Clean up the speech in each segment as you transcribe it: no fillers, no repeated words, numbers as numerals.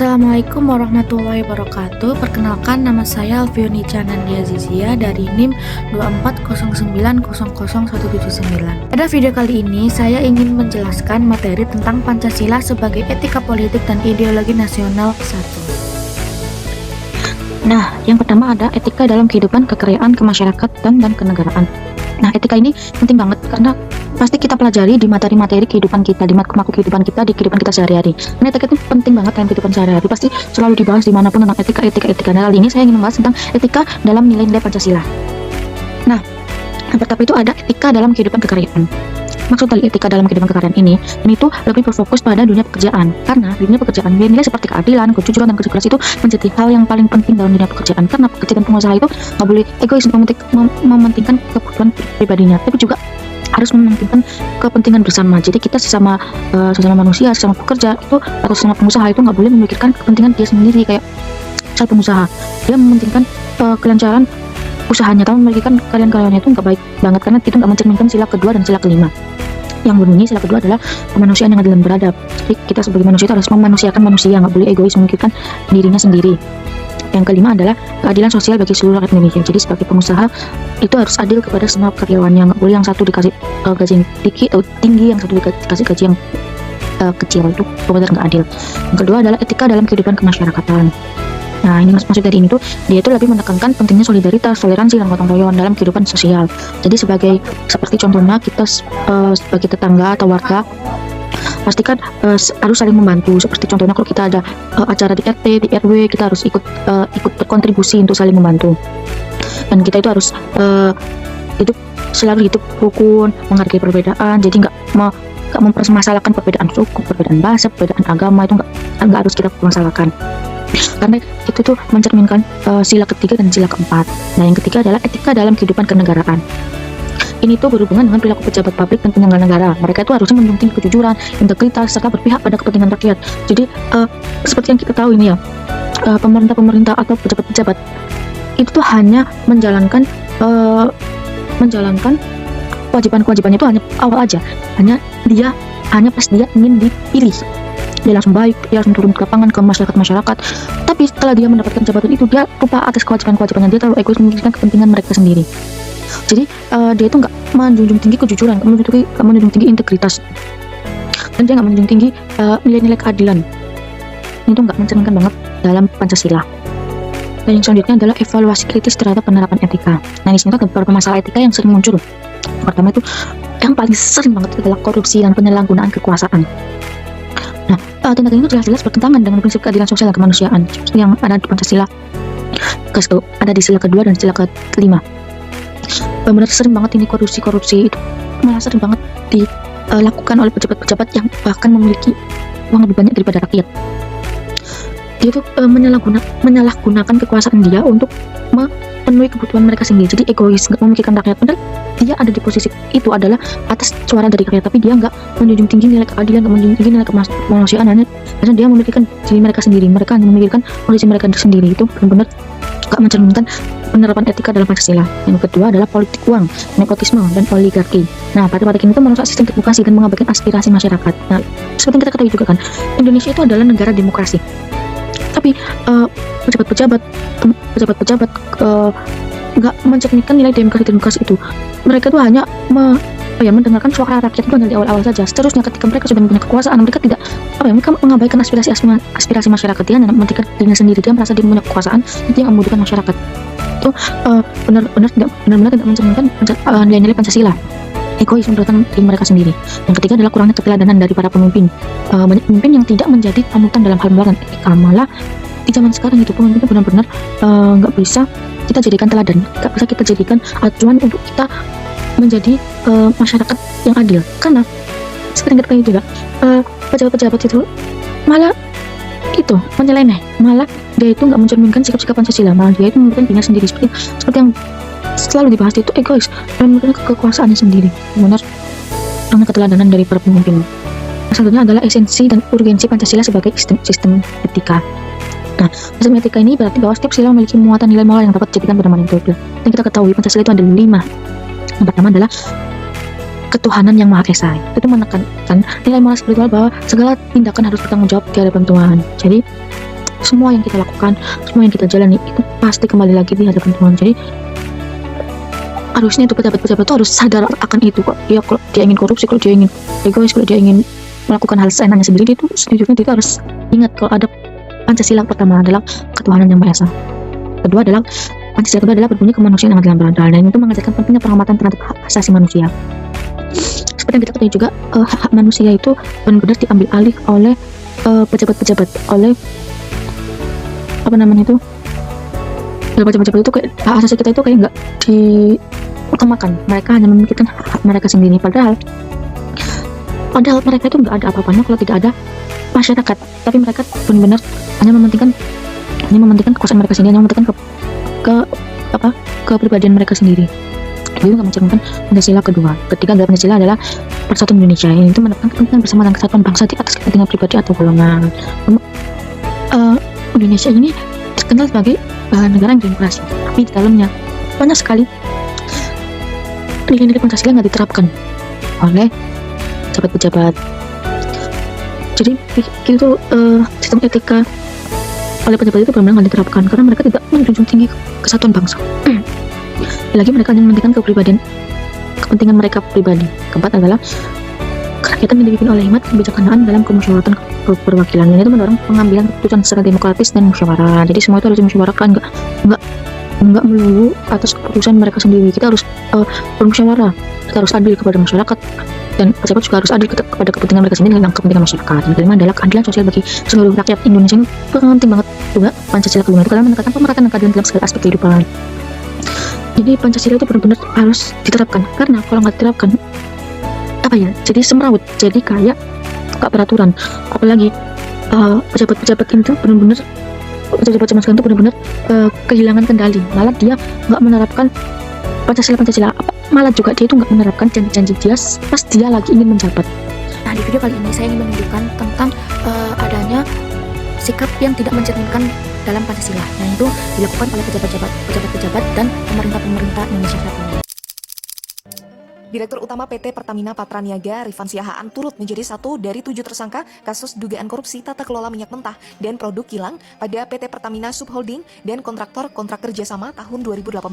Assalamualaikum warahmatullahi wabarakatuh. Perkenalkan, nama saya Alfioni Canandia Zizia dari NIM 240900179. Pada video kali ini saya ingin menjelaskan materi tentang Pancasila sebagai etika politik dan ideologi nasional 1. Nah, yang pertama ada etika dalam kehidupan kekerjaan, kemasyarakatan, dan kenegaraan. Nah, etika ini penting banget karena pasti kita pelajari di materi-materi kehidupan kita, di mata kehidupan kita, di kehidupan kita sehari-hari. Karena etika itu penting banget dalam kehidupan sehari-hari, pasti selalu dibahas dimanapun tentang etika. Nah, kali ini saya ingin membahas tentang etika dalam nilai-nilai Pancasila. Nah, yang pertama itu ada etika dalam kehidupan kekaryan. Maksud dari etika dalam kehidupan kekaryan ini tuh lebih berfokus pada dunia pekerjaan. Karena di dunia pekerjaan, nilai seperti keadilan, kejujuran, dan kerja keras itu menjadi hal yang paling penting dalam dunia pekerjaan. Karena pekerja dan pengusaha itu nggak boleh egois mementingkan kebutuhan pribadinya, tapi juga harus mementingkan kepentingan bersama. Jadi kita sesama manusia, sesama pekerja itu atau sesama pengusaha itu nggak boleh memikirkan kepentingan dia sendiri. Kayak saat pengusaha, dia mementingkan kelancaran usahanya, tapi memikirkan karyawannya itu nggak baik banget, karena itu nggak mencerminkan sila kedua dan sila kelima. Yang berbunyi sila kedua adalah kemanusiaan yang adil dan beradab. Jadi kita sebagai manusia itu harus memanusiakan manusia, nggak boleh egois memikirkan dirinya sendiri. Yang kelima adalah keadilan sosial bagi seluruh rakyat Indonesia. Jadi sebagai pengusaha itu harus adil kepada semua karyawannya, nggak boleh yang satu dikasih gaji yang tinggi, yang satu dikasih gaji yang kecil. Itu benar-benar nggak adil. Yang kedua adalah etika dalam kehidupan kemasyarakatan. Nah, ini maksud dari ini tuh, dia itu lebih menekankan pentingnya solidaritas, toleransi, dan gotong royong dalam kehidupan sosial. Jadi seperti contohnya kita sebagai tetangga atau warga pastikan harus saling membantu. Seperti contohnya kalau kita ada acara di RT, di RW, kita harus ikut berkontribusi untuk saling membantu. Dan kita itu harus selalu hidup rukun, menghargai perbedaan. Jadi nggak mempermasalahkan perbedaan suku, perbedaan bahasa, perbedaan agama, itu nggak harus kita permasalahkan. Karena itu tuh mencerminkan sila ketiga dan sila keempat. Nah, yang ketiga adalah etika dalam kehidupan kenegaraan. Ini tuh berhubungan dengan perilaku pejabat publik dan penyelenggara negara. Mereka itu harusnya menjunjung tinggi kejujuran, integritas, serta berpihak pada kepentingan rakyat. Jadi seperti yang kita tahu ini ya, pemerintah atau pejabat-pejabat itu tuh hanya menjalankan kewajiban-kewajibannya itu hanya awal aja. Hanya pas dia ingin dipilih, dia langsung baik, dia langsung turun ke lapangan ke masyarakat. Tapi setelah dia mendapatkan jabatan itu, dia lupa atas kewajiban-kewajibannya, dia terlalu egois memikirkan kepentingan mereka sendiri. Jadi dia itu nggak menjunjung tinggi kejujuran, nggak menjunjung tinggi integritas, dan dia nggak menjunjung tinggi nilai-nilai keadilan. Itu nggak mencerminkan banget dalam Pancasila. Dan yang selanjutnya adalah evaluasi kritis terhadap penerapan etika. Nah, di sini ada beberapa masalah etika yang sering muncul. Pertama itu yang paling sering banget adalah korupsi dan penyalahgunaan kekuasaan. Nah, tindakan ini jelas-jelas bertentangan dengan prinsip keadilan sosial dan kemanusiaan yang ada di Pancasila. Ada di sila kedua dan sila kelima. Benar sering banget ini korupsi itu malah sering banget dilakukan oleh pejabat-pejabat yang bahkan memiliki uang lebih banyak daripada rakyat. Dia itu menyalahgunakan kekuasaan dia untuk memenuhi kebutuhan mereka sendiri. Jadi egois, nggak memikirkan rakyat. Padahal dia ada di posisi itu adalah atas suara dari rakyat, tapi dia nggak menjunjung tinggi nilai keadilan, nggak menjunjung tinggi nilai kemanusiaan. Karena dia memikirkan diri mereka sendiri. Mereka hanya memikirkan kondisi mereka sendiri. Itu benar-benar nggak mencerminkan penerapan etika dalam Pancasila. Yang kedua adalah politik uang, nepotisme, dan oligarki. Nah, politik ini itu merusak sistem demokrasi dan mengabaikan aspirasi masyarakat. Nah, seperti yang kita ketahui juga kan, Indonesia itu adalah negara demokrasi. Tapi pejabat-pejabat nggak mencerminkan nilai demokrasi itu. Mereka tuh hanya mendengarkan suara rakyat itu dari awal-awal saja. Seterusnya ketika mereka sudah mempunyai kekuasaan, mereka mereka mengabaikan aspirasi masyarakat. Dia mementingkan dirinya sendiri. Dia merasa dia punya kekuasaan, itu yang membutuhkan masyarakat. Itu benar-benar tidak mencerminkan nilai-nilai Pancasila. Egois menurutkan diri mereka sendiri. Yang ketiga adalah kurangnya keteladanan dari para pemimpin. Banyak pemimpin yang tidak menjadi panutan dalam hal melakukan etika. Malah di zaman sekarang itu pemimpin benar-benar nggak bisa kita jadikan teladan, nggak bisa kita jadikan acuan untuk kita menjadi masyarakat yang adil. Karena seperti yang kita tahu juga, pejabat-pejabat itu malah itu menyeleneh, malah dia itu nggak mencerminkan sikap-sikap Pancasila, malah dia itu memikirkan dirinya sendiri, seperti yang selalu dibahas itu egois dan memikirkan kekuasaannya sendiri. Benar karena keteladanan dari para pemimpin. Satunya adalah esensi dan urgensi Pancasila sebagai sistem etika. Nah, sistem etika ini berarti bahwa setiap sila memiliki muatan nilai moral yang dapat dijadikan pedoman yang betul. Dan kita ketahui Pancasila itu ada 5. Yang pertama adalah ketuhanan yang Maha Esa. Itu menekankan nilai moral spiritual bahwa segala tindakan harus bertanggung jawab di hadapan Tuhan. Jadi semua yang kita lakukan, semua yang kita jalani itu pasti kembali lagi di hadapan Tuhan. Jadi harusnya itu pejabat-pejabat itu harus sadar akan itu kok. Ya kalau dia ingin korupsi, kalau dia ingin egois, kalau dia ingin melakukan hal seenaknya sendiri, itu sejujurnya dia harus ingat kalau ada Pancasila. Pertama adalah ketuhanan yang Maha Esa. Kedua adalah Pancasila kedua adalah berbunyi kemanusiaan yang adil dan beradab, dan itu mengajarkan pentingnya penghormatan terhadap hak asasi manusia. Seperti yang kita ketahui juga, hak manusia itu benar-benar diambil alih oleh pejabat-pejabat, oleh apa namanya itu, pejabat-pejabat itu kayak hak asasi kita itu kayak nggak diutamakan. Mereka hanya memikirkan hak mereka sendiri, padahal mereka itu nggak ada apa-apanya kalau tidak ada masyarakat. Tapi mereka benar-benar hanya mementingkan kekuasaan mereka sendiri, hanya mementingkan kepribadian mereka sendiri. Jadi nggak mencerminkan Pancasila kedua. Ketiga adalah Pancasila adalah persatuan Indonesia. Ini itu menekankan kepentingan bersama dan kesatuan bangsa di atas kepentingan pribadi atau golongan. Indonesia ini terkenal sebagai negara yang demokrasi, tapi di dalamnya banyak sekali nilai-nilai Pancasila nggak diterapkan oleh pejabat-pejabat. Jadi itu sistem etika oleh pejabat itu benar-benar nggak diterapkan karena mereka tidak menjunjung tinggi kesatuan bangsa. Lagi mereka hanya mementingkan kepentingan mereka pribadi. Keempat adalah kerakyatan yang dipimpin oleh hikmat kebijaksanaan dalam kemusyawaratan perwakilan. Ini itu mendorong pengambilan keputusan secara demokratis dan musyawarah. Jadi semua itu harus dimusyawarahkan, nggak melulu atas keputusan mereka sendiri. Kita harus bermusyawarah. Kita harus adil kepada masyarakat, dan pejabat juga harus adil kepada kepentingan mereka sendiri dan kepentingan masyarakat. Yang kelima adalah keadilan sosial bagi seluruh rakyat Indonesia. Ini penting banget juga Pancasila kelima itu karena menekankan pemerataan dan keadilan dalam segala aspek kehidupan. Jadi Pancasila itu benar-benar harus diterapkan, karena kalau nggak diterapkan jadi semrawut, jadi kayak gak peraturan. Apalagi pejabat-pejabat itu benar-benar, pejabat zaman sekarang itu benar-benar kehilangan kendali, malah dia nggak menerapkan Pancasila, malah juga dia itu nggak menerapkan janji-janji dia pas dia lagi ingin menjabat. Nah, di video kali ini saya ingin menunjukkan tentang adanya sikap yang tidak mencerminkan dalam Pancasila, yang itu dilakukan oleh pejabat-pejabat dan pemerintah Indonesia saat ini. Direktur Utama PT Pertamina Patraniaga, Rifan Siahaan, turut menjadi satu dari 7 tersangka kasus dugaan korupsi tata kelola minyak mentah dan produk kilang pada PT Pertamina Subholding dan kontraktor kontrak kerjasama tahun 2018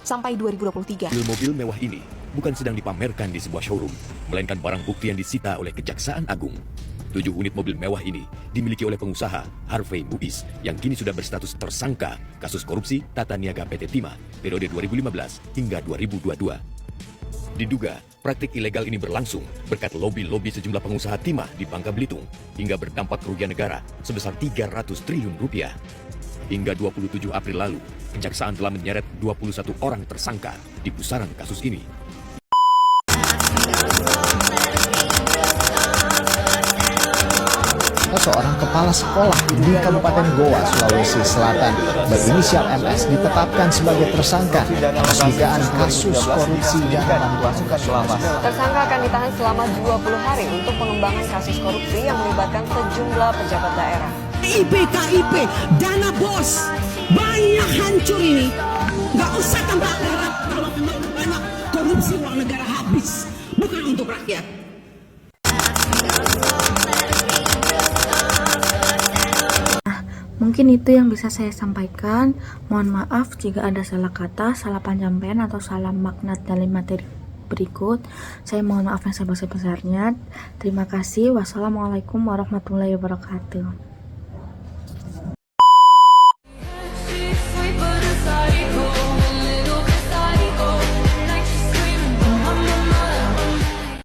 sampai 2023. Mobil mewah ini bukan sedang dipamerkan di sebuah showroom, melainkan barang bukti yang disita oleh Kejaksaan Agung. 7 unit mobil mewah ini dimiliki oleh pengusaha Harvey Muiz yang kini sudah berstatus tersangka kasus korupsi tata niaga PT Timah periode 2015 hingga 2022. Diduga, praktik ilegal ini berlangsung berkat lobi-lobi sejumlah pengusaha timah di Bangka Belitung hingga berdampak kerugian negara sebesar 300 triliun rupiah. Hingga 27 April lalu, Kejaksaan telah menyeret 21 orang tersangka di pusaran kasus ini. Seorang kepala sekolah di Kabupaten Goa, Sulawesi Selatan berinisial MS ditetapkan sebagai tersangka atas dugaan kasus korupsi dana bantuan sosial. Tersangka akan ditahan selama 20 hari untuk pengembangan kasus korupsi yang melibatkan sejumlah pejabat daerah. KIP, dana bos, banyak hancur ini. Gak usah tambah darat kalau memang banyak korupsi uang negara habis, bukan untuk rakyat. Mungkin itu yang bisa saya sampaikan. Mohon maaf jika ada salah kata, salah penyampaian, atau salah makna dalam materi berikut. Saya mohon maaf yang sebesar-besarnya. Terima kasih. Wassalamualaikum warahmatullahi wabarakatuh.